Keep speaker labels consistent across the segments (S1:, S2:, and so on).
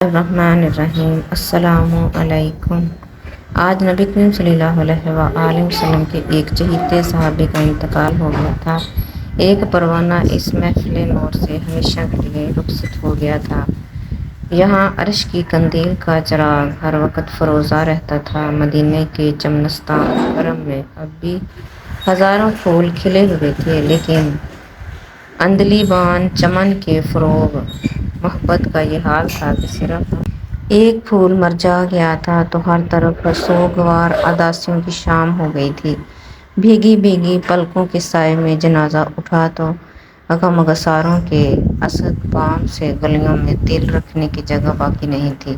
S1: الرحمن الرحیم السلام علیکم۔ آج نبی کریم صلی اللہ علیہ وآلہ وسلم کے ایک چہیتے صحابی کا انتقال ہو گیا تھا۔ ایک پروانہ اس محفل نور سے ہمیشہ کے لیے رخصت ہو گیا تھا۔ یہاں عرش کی قندیل کا چراغ ہر وقت فروزہ رہتا تھا۔ مدینے کے چمنستان حرم میں اب بھی ہزاروں پھول کھلے ہوئے تھے، لیکن عندلیبان چمن کے فروغ محبت کا یہ حال تھا کہ صرف ایک پھول مرجھا گیا تھا تو ہر طرف سوگوار اداسیوں کی شام ہو گئی تھی۔ بھیگی بھیگی پلکوں کے سائے میں جنازہ اٹھا تو غمگساروں کے اسد بام سے گلیوں میں دل رکھنے کی جگہ باقی نہیں تھی۔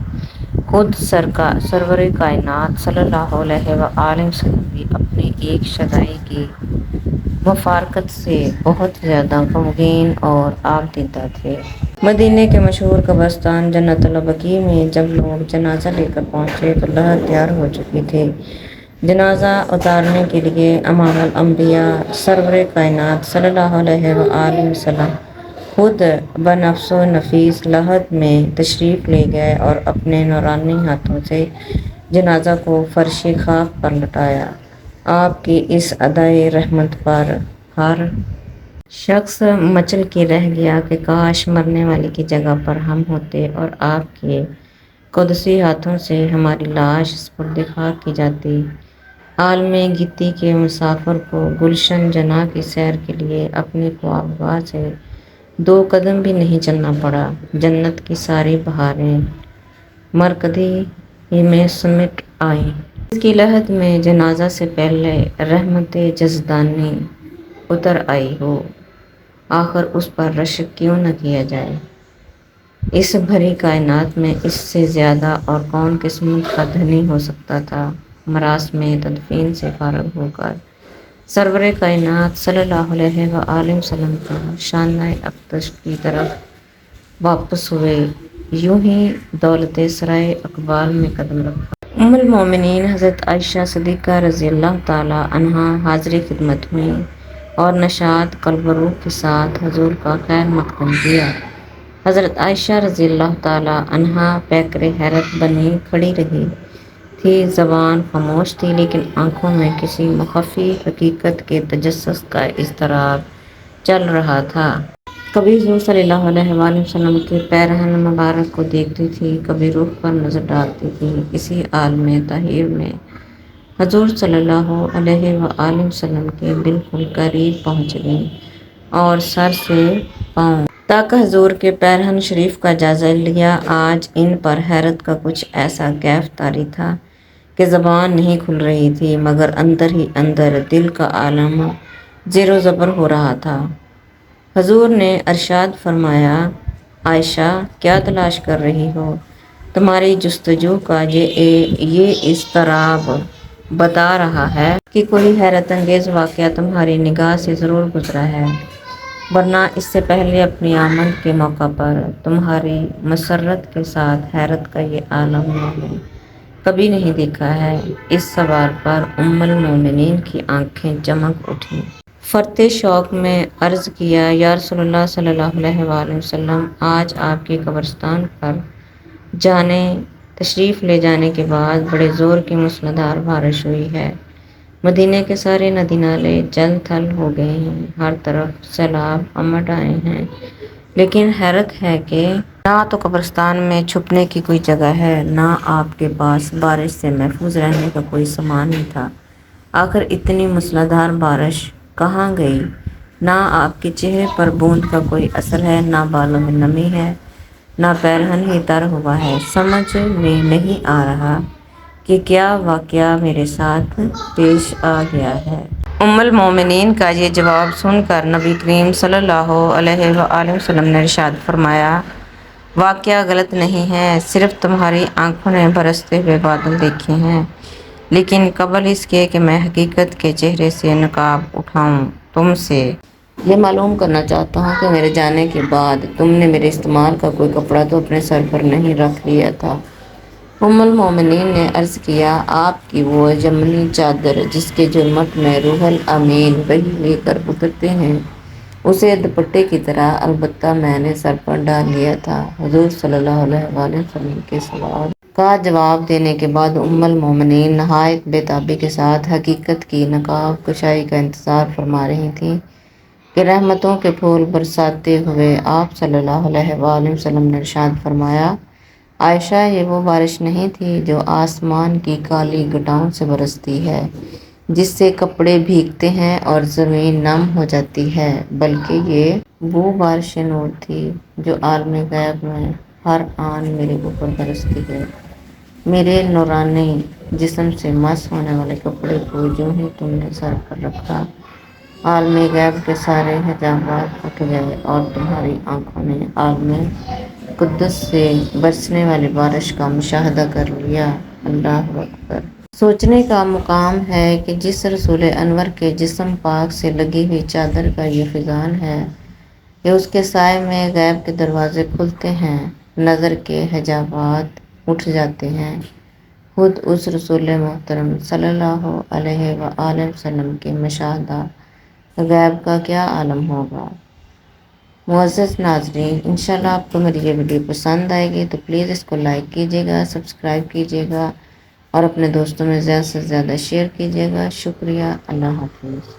S1: خود سرور کائنات صلی اللہ علیہ وآلہ وسلم بھی اپنے ایک شدائی کی مفارقت سے بہت زیادہ غمگین اور آبدیدہ تھے۔ مدینے کے مشہور قبرستان جنت البقیع میں جب لوگ جنازہ لے کر پہنچے تو لحد تیار ہو چکی تھی۔ جنازہ اتارنے کے لیے امام الانبیاء سرور کائنات صلی اللہ علیہ وآلہ وسلم خود بنفس و نفیس لحد میں تشریف لے گئے اور اپنے نورانی ہاتھوں سے جنازہ کو فرش خاک پر لٹایا۔ آپ کی اس ادائے رحمت پر ہر شخص مچل کے رہ گیا کہ کاش مرنے والے کی جگہ پر ہم ہوتے اور آپ کے قدسی ہاتھوں سے ہماری لاش سپرد خاک کی جاتی۔ عالم گیتی کے مسافر کو گلشن جناح کی سیر کے لیے اپنی خوابگاہ سے 2 قدم بھی نہیں چلنا پڑا۔ جنت کی ساری بہاریں مرکدی ہی میں سمٹ آئیں۔ اس کی لحد میں جنازہ سے پہلے رحمت جزدانی اتر آئی ہو، آخر اس پر رشک کیوں نہ کیا جائے۔ اس بھری کائنات میں اس سے زیادہ اور کون قسمت کا دھنی ہو سکتا تھا۔ مراسم تدفین سے فارغ ہو کر سرور کائنات صلی اللہ علیہ وآلہ وسلم کا شانہ اقدس کی طرف واپس ہوئے، یوں ہی دولت سرائے اقبال میں قدم رکھا۔ ام المومنین حضرت عائشہ صدیقہ رضی اللہ تعالیٰ عنہا حاضر خدمت ہوئیں اور نشاط قلب و روح کے ساتھ حضور کا خیر مقدم کیا۔ حضرت عائشہ رضی اللہ تعالیٰ عنہا پیکر حیرت بنی کھڑی رہی تھی۔ زبان خاموش تھی، لیکن آنکھوں میں کسی مخفی حقیقت کے تجسس کا اضطراب چل رہا تھا۔ کبھی حضور صلی اللہ علیہ وآلہ وسلم کے پیرہن مبارک کو دیکھتی تھی، کبھی روح پر نظر ڈالتی تھی۔ اسی عالم طاہر میں حضور صلی اللہ علیہ وآلہ وسلم کے بالکل قریب پہنچ گئی اور سر سے پاؤں تک حضور کے پیرہن شریف کا جائزہ لیا۔ آج ان پر حیرت کا کچھ ایسا کیف طاری تھا کہ زبان نہیں کھل رہی تھی، مگر اندر ہی اندر دل کا عالم زیر و زبر ہو رہا تھا۔ حضور نے ارشاد فرمایا، عائشہ کیا تلاش کر رہی ہو؟ تمہاری جستجو کا یہ اضطراب بتا رہا ہے کہ کوئی حیرت انگیز واقعہ تمہاری نگاہ سے ضرور گزرا ہے، ورنہ اس سے پہلے اپنی آمد کے موقع پر تمہاری مسرت کے ساتھ حیرت کا یہ عالم میں نے کبھی نہیں دیکھا ہے۔ اس سوال پر ام المومنین کی آنکھیں چمک اٹھیں۔ فرتے شوق میں عرض کیا، یا رسول اللہ صلی اللہ علیہ وآلہ وسلم، آج آپ کے قبرستان پر تشریف لے جانے کے بعد بڑے زور کی موسلادھار بارش ہوئی ہے۔ مدینے کے سارے ندی نالے جل تھل ہو گئے ہیں، ہر طرف سیلاب امڈ آئے ہیں، لیکن حیرت ہے کہ نہ تو قبرستان میں چھپنے کی کوئی جگہ ہے، نہ آپ کے پاس بارش سے محفوظ رہنے کا کوئی سامان ہی تھا۔ آخر اتنی موسلادھار بارش کہاں گئی؟ نہ آپ کے چہرے پر بوند کا کوئی اثر ہے، نہ بالوں میں نمی ہے، نہ پیرہن ہی تر ہوا ہے۔ سمجھ میں نہیں آ رہا کہ کیا واقعہ میرے ساتھ پیش آ گیا ہے۔ ام المومنین کا یہ جواب سن کر نبی کریم صلی اللہ علیہ وآلہ وسلم نے ارشاد فرمایا، واقعہ غلط نہیں ہے، صرف تمہاری آنکھوں نے برستے ہوئے بادل دیکھے ہیں، لیکن قبل اس کے کہ میں حقیقت کے چہرے سے نقاب اٹھاؤں، تم سے یہ معلوم کرنا چاہتا ہوں کہ میرے جانے کے بعد تم نے میرے استعمال کا کوئی کپڑا تو اپنے سر پر نہیں رکھ لیا تھا۔ ام المومنین نے عرض کیا، آپ کی وہ یمنی چادر جس کے جرمٹ میں روح الامین وحی لے کر اترتے ہیں، اسے دوپٹے کی طرح البتہ میں نے سر پر ڈال لیا تھا۔ حضور صلی اللہ علیہ وآلہ وسلم کے سوال کا جواب دینے کے بعد ام المومنین نہایت بے کے ساتھ حقیقت کی نقاب کشائی کا انتظار فرما رہی تھیں کہ رحمتوں کے پھول برساتے ہوئے آپ صلی اللہ علیہ وآلہ وسلم نے ارشاد فرمایا، عائشہ، یہ وہ بارش نہیں تھی جو آسمان کی کالی گٹاؤں سے برستی ہے، جس سے کپڑے بھیگتے ہیں اور زمین نم ہو جاتی ہے، بلکہ یہ وہ بارش نور تھی جو عالم غیب میں ہر آن میرے اوپر برستی ہے۔ میرے نورانی جسم سے مس ہونے والے کپڑے کو جو ہی تم نے سر پر رکھا، عالم غیب کے سارے حجابات اٹھ گئے اور تمہاری آنکھوں نے عالم قدس سے برسنے والی بارش کا مشاہدہ کر لیا۔ اللہ اکبر۔ سوچنے کا مقام ہے کہ جس رسول انور کے جسم پاک سے لگی ہوئی چادر کا یہ فیضان ہے کہ اس کے سائے میں غیب کے دروازے کھلتے ہیں، نظر کے حجابات اٹھ جاتے ہیں۔ خود اس رسول محترم صلی اللہ علیہ وآلہ وسلم کے مشاہدہ غیب کا کیا عالم ہوگا۔ معزز ناظرین، انشاءاللہ آپ کو میری یہ ویڈیو پسند آئے گی تو پلیز اس کو لائک کیجیے گا، سبسکرائب کیجیے گا اور اپنے دوستوں میں زیادہ سے زیادہ شیئر کیجیے گا۔ شکریہ۔ اللہ حافظ۔